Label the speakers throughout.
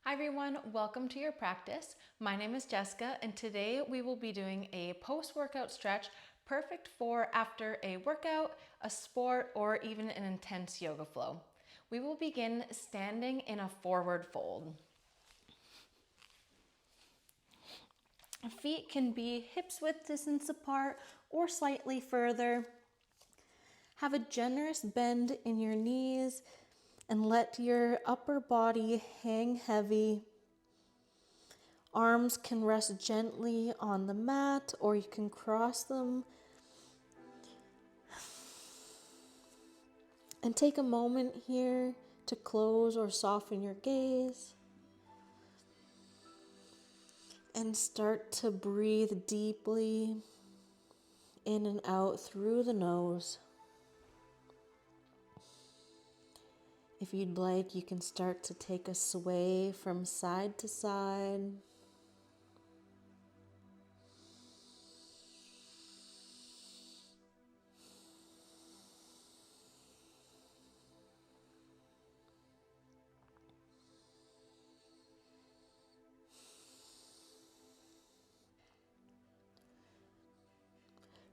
Speaker 1: Hi everyone, welcome to your practice. My name is Jessica and today we will be doing a post-workout stretch perfect for after a workout, a sport, or even an intense yoga flow. We will begin standing in a forward fold. Feet can be hips width distance apart or slightly further. Have a generous bend in your knees and let your upper body hang heavy. Arms can rest gently on the mat or you can cross them. And take a moment here to close or soften your gaze. And start to breathe deeply in and out through the nose. If you'd like, you can start to take a sway from side to side.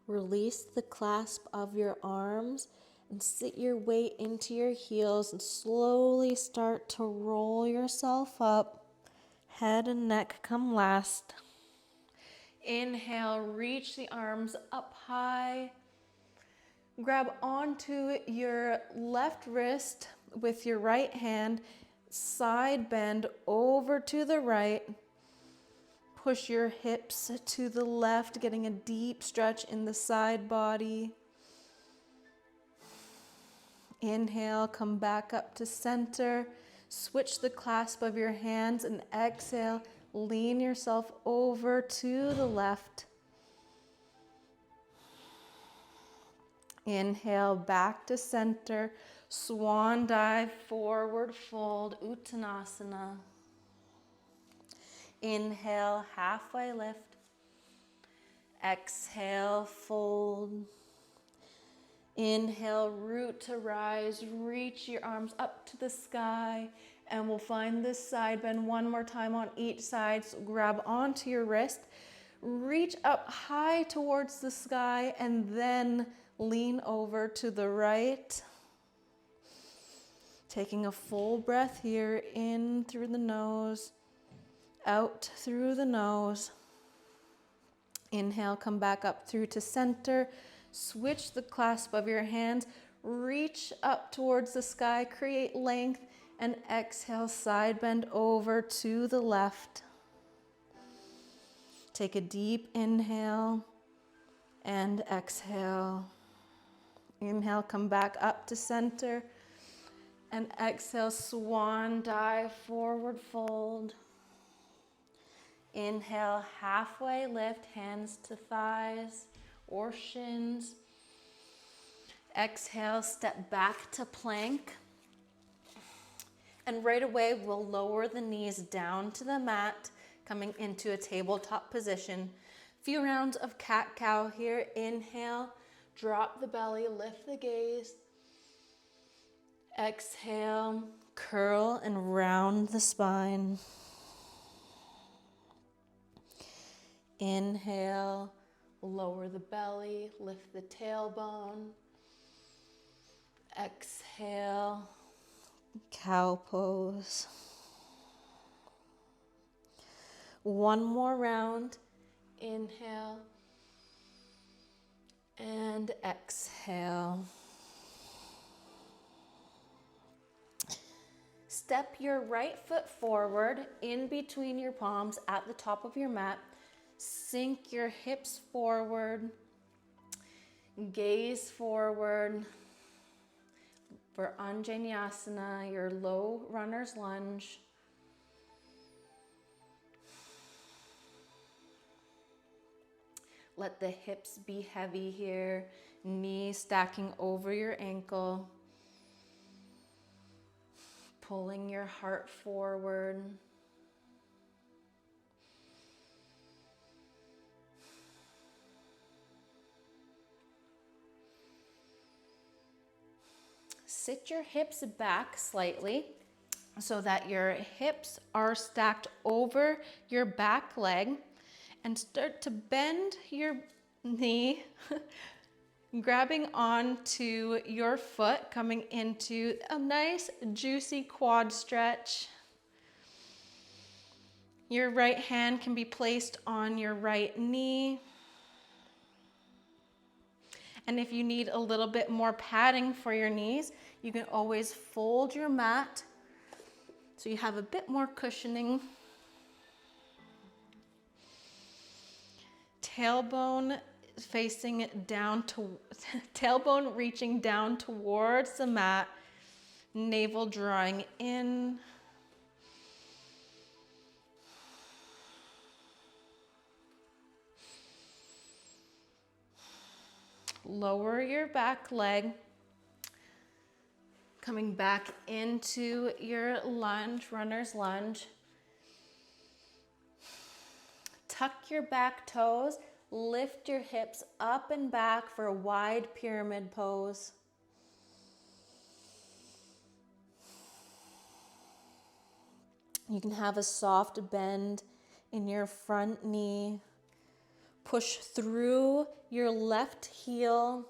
Speaker 1: Release the clasp of your arms and sit your weight into your heels and slowly start to roll yourself up. Head and neck come last. Inhale, reach the arms up high. Grab onto your left wrist with your right hand. Side bend over to the right. Push your hips to the left, getting a deep stretch in the side body. Inhale, come back up to center. Switch the clasp of your hands and exhale. Lean yourself over to the left. Inhale, back to center. Swan dive, forward fold, Uttanasana. Inhale, halfway lift. Exhale, fold. Inhale, root to rise. Reach your arms up to the sky. And we'll find this side bend one more time on each side. So grab onto your wrist. Reach up high towards the sky and then lean over to the right. Taking a full breath here, in through the nose, out through the nose. Inhale, come back up through to center. Switch the clasp of your hands. Reach up towards the sky, create length, and exhale, side bend over to the left. Take a deep inhale and exhale. Inhale, come back up to center. And exhale, swan dive, forward fold. Inhale, halfway lift, hands to thighs or shins. Exhale, step back to plank. And right away, we'll lower the knees down to the mat, coming into a tabletop position. Few rounds of cat-cow here. Inhale, drop the belly, lift the gaze. Exhale, curl and round the spine. Inhale, lower the belly, lift the tailbone. Exhale, cow pose. One more round. Inhale and exhale. Step your right foot forward in between your palms at the top of your mat. Sink your hips forward. Gaze forward for Anjaneyasana, your low runner's lunge. Let the hips be heavy here, knees stacking over your ankle. Pulling your heart forward. Sit your hips back slightly. so that your hips are stacked over your back leg, and start to bend your knee, grabbing onto your foot, coming into a nice juicy quad stretch. Your right hand can be placed on your right knee. And if you need a little bit more padding for your knees, you can always fold your mat so you have a bit more cushioning. Tailbone facing down to tailbone reaching down towards the mat, navel drawing in. Lower your back leg, coming back into your lunge, runner's lunge. Tuck your back toes, lift your hips up and back for a wide pyramid pose. You can have a soft bend in your front knee. Push through your left heel.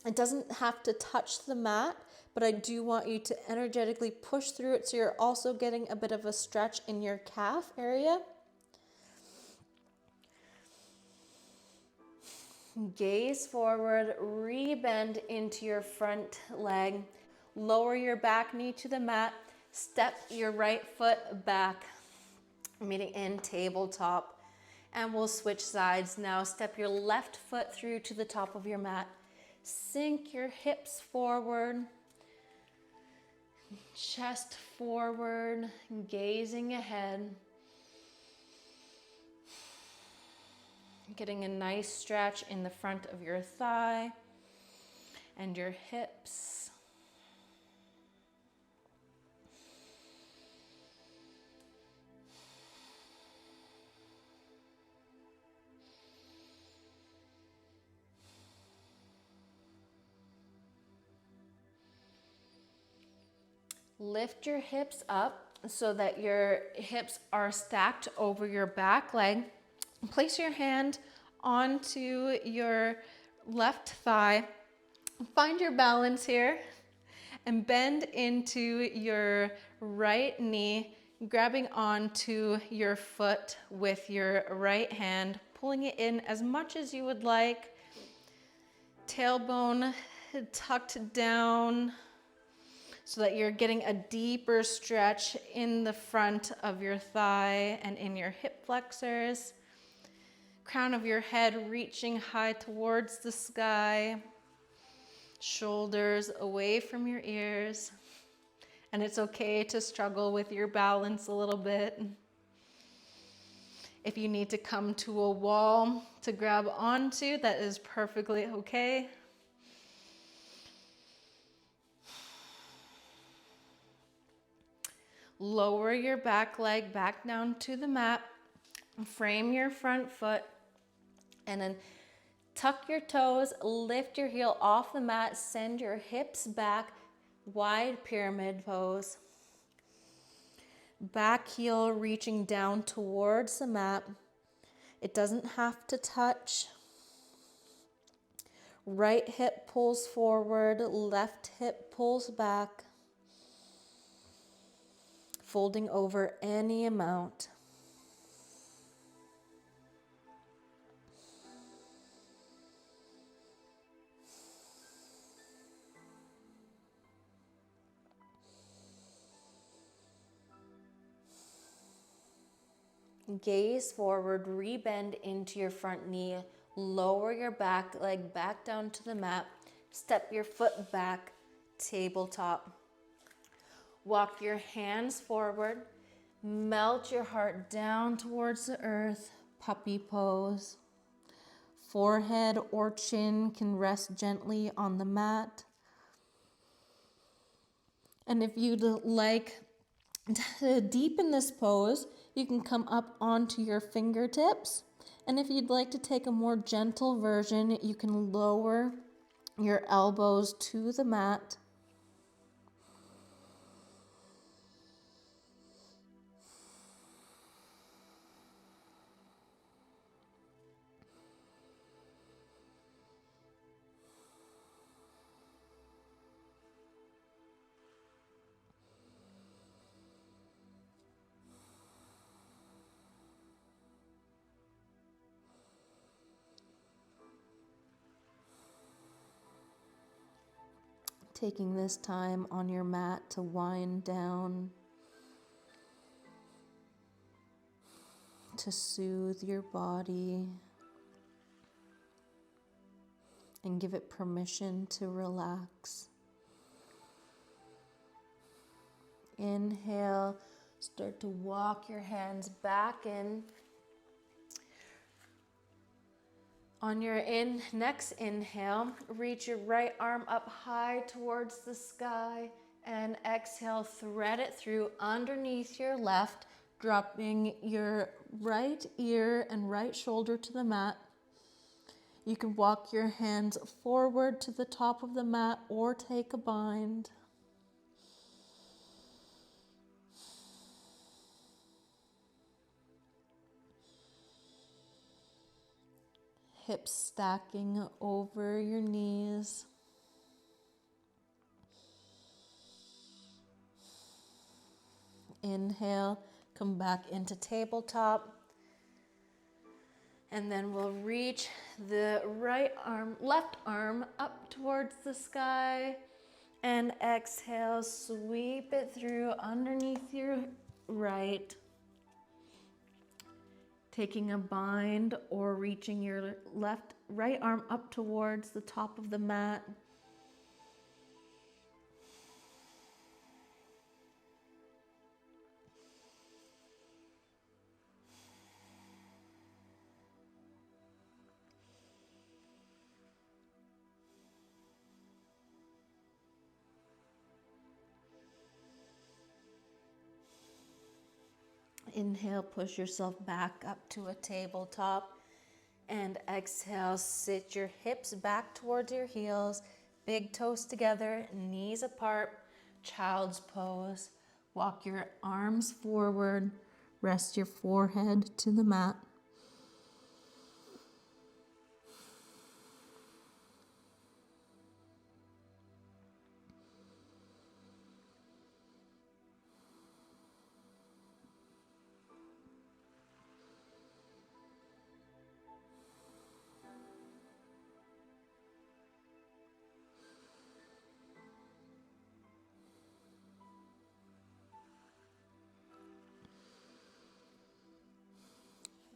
Speaker 1: It doesn't have to touch the mat, but I do want you to energetically push through it so you're also getting a bit of a stretch in your calf area. Gaze forward, rebend into your front leg. Lower your back knee to the mat. Step your right foot back, meeting in tabletop. And we'll switch sides now. Step your left foot through to the top of your mat. Sink your hips forward. Chest forward, gazing ahead. Getting a nice stretch in the front of your thigh and your hips. Lift your hips up so that your hips are stacked over your back leg. Place your hand onto your left thigh. Find your balance here and bend into your right knee, grabbing onto your foot with your right hand, pulling it in as much as you would like. Tailbone tucked down so that you're getting a deeper stretch in the front of your thigh and in your hip flexors. Crown of your head reaching high towards the sky. Shoulders away from your ears. And it's okay to struggle with your balance a little bit. If you need to come to a wall to grab onto, that is perfectly okay. Lower your back leg back down to the mat. Frame your front foot. And then tuck your toes, lift your heel off the mat, send your hips back, wide pyramid pose. Back heel reaching down towards the mat. It doesn't have to touch. Right hip pulls forward, left hip pulls back. Folding over any amount. Gaze forward, rebend into your front knee, lower your back leg back down to the mat, step your foot back, tabletop. Walk your hands forward, melt your heart down towards the earth, puppy pose. Forehead or chin can rest gently on the mat. And if you'd like to deepen this pose, you can come up onto your fingertips. And if you'd like to take a more gentle version, you can lower your elbows to the mat. Taking this time on your mat to wind down, to soothe your body, and give it permission to relax. Inhale, start to walk your hands back in. On your next inhale, reach your right arm up high towards the sky, and exhale, thread it through underneath your left, dropping your right ear and right shoulder to the mat. You can walk your hands forward to the top of the mat or take a bind. Hips stacking over your knees. Inhale, come back into tabletop. And then we'll reach the left arm up towards the sky. And exhale, sweep it through underneath your right. Taking a bind or reaching your right arm up towards the top of the mat. Inhale, push yourself back up to a tabletop. And exhale, sit your hips back towards your heels, big toes together, knees apart, child's pose. Walk your arms forward, rest your forehead to the mat.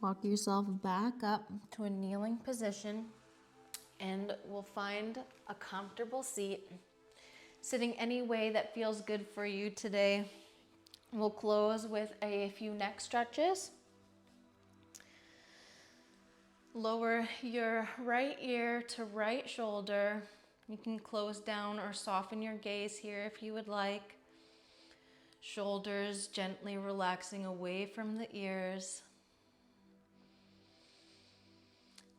Speaker 1: Walk yourself back up to a kneeling position, and we'll find a comfortable seat. Sitting any way that feels good for you today. We'll close with a few neck stretches. Lower your right ear to right shoulder. You can close down or soften your gaze here if you would like. Shoulders gently relaxing away from the ears.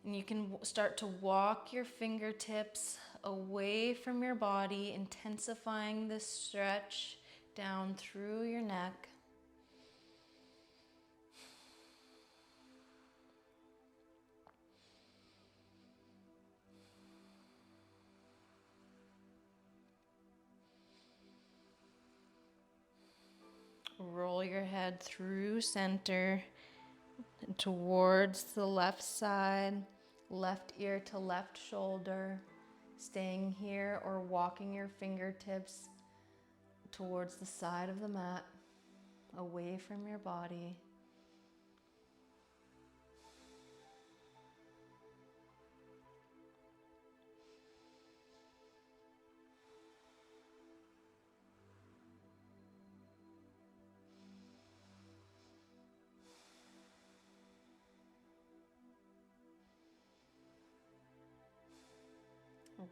Speaker 1: And you can start to walk your fingertips away from your body, intensifying this stretch down through your neck. Roll your head through center towards the left side, left ear to left shoulder, staying here or walking your fingertips towards the side of the mat, away from your body.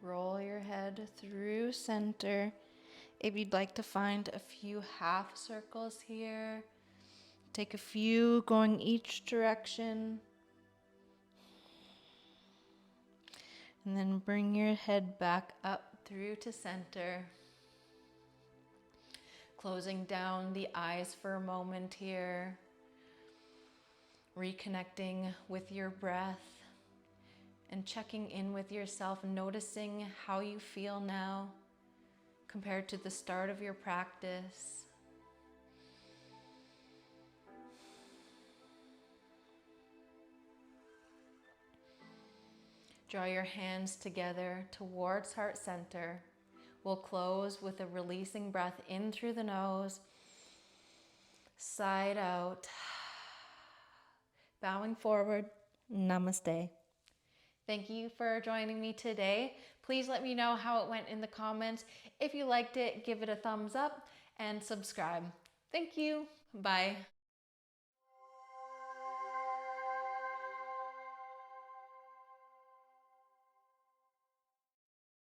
Speaker 1: Roll your head through center. If you'd like to find a few half circles here, take a few going each direction. And then bring your head back up through to center. Closing down the eyes for a moment here. Reconnecting with your breath. And checking in with yourself, noticing how you feel now compared to the start of your practice. Draw your hands together towards heart center. We'll close with a releasing breath in through the nose, side out, bowing forward. Namaste. Thank you for joining me today. Please let me know how it went in the comments. If you liked it, give it a thumbs up and subscribe. Thank you. Bye.